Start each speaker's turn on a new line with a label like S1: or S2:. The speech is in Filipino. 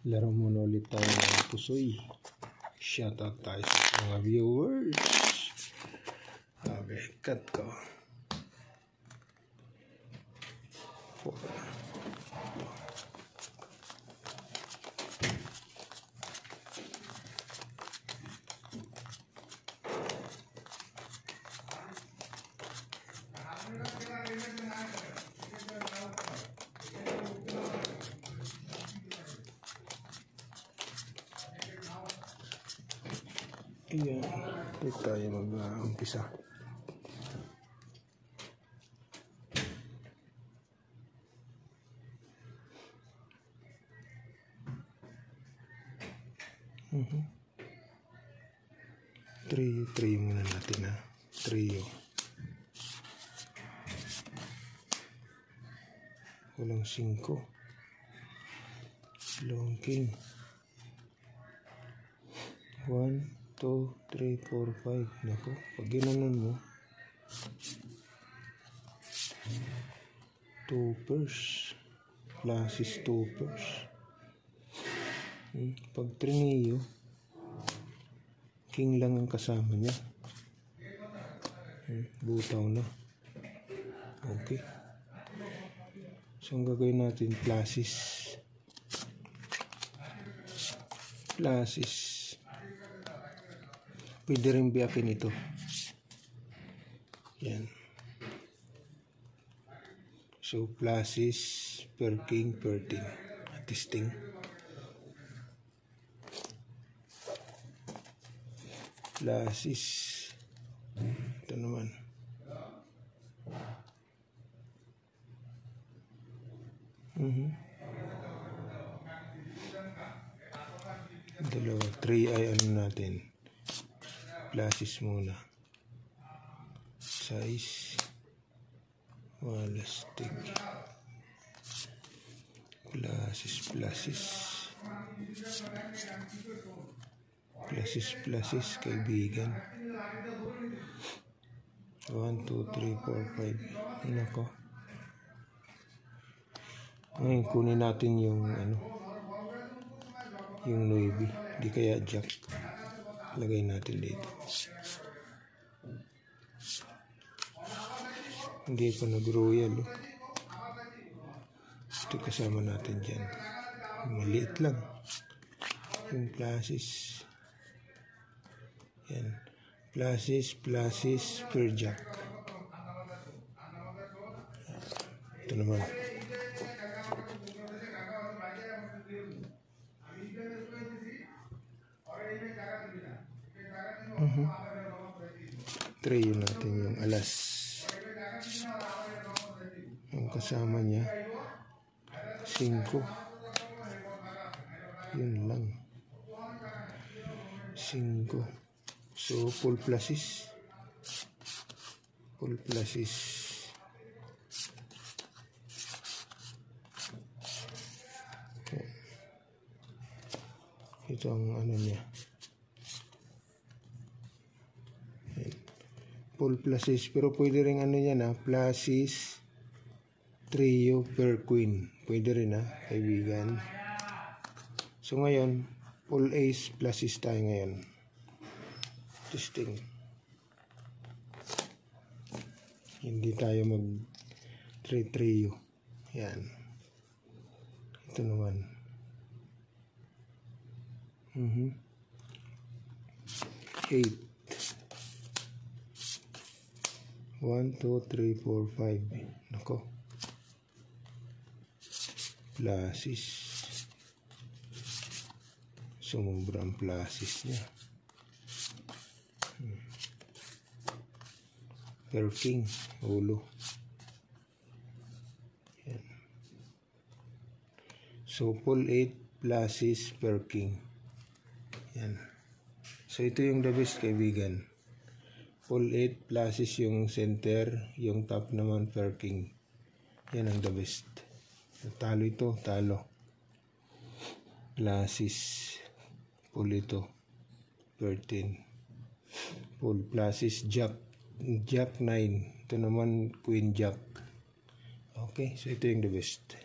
S1: Laro muna ulit tayo ng pusoy. Shoutout tayo sa mga viewers. Okay, cut ko. Ayan, ito tayo mag-umpisa. Trio muna natin ha. Trio. Walang 5. Long king. 1, 2, 3, 4, 5. Naku, pag ginanon mo, 2 pairs. Flashes 2 pairs. Pag trineo, king lang ang kasama niya. Butaw na. Okay. So, ang gagawin natin, flashes. Flashes. Pwede rin biyakin ito. Yan. So, flashes per king per ting. Testing. Flashes. Ito naman. Dalawa. 3 ay ano natin. Flashes muna. Size. Wala stick. Flashes. Flashes, kaibigan. 1, 2, 3, 4, 5. Nako. Ngayon, kunin natin yung yung 9. Di kaya jack. Lagay natin dito. Hindi pa nag-royal. Ito kasama natin dyan. Maliit lang. Yung flashes. Yan. Flashes per jack. Ito naman. Trio natin yung alas. Ang kasama niya 5. Yun lang. 5. So full flashes. Ito ang ano niya. Full flashes, pero pwede rin ano yan flashes trio per queen. Pwede rin kaibigan. So ngayon, full ace flashes tayo ngayon. Testing. Hindi tayo mag trio. Yan. Ito naman. 8. 1, 2, 3, 4, 5. Nako. Flashes. Sumubrang flashes niya. Per king. Ulo. Yan. So, full 8 flashes per king. Yan. So, ito yung the best, kaibigan. Full 8 flashes yung center, yung top naman per king. Yan ang the best. Talo ito, talo. Flashes. Full ito. 13. Full flashes, jack 9. Ito naman queen jack. Okay, so ito yung the best.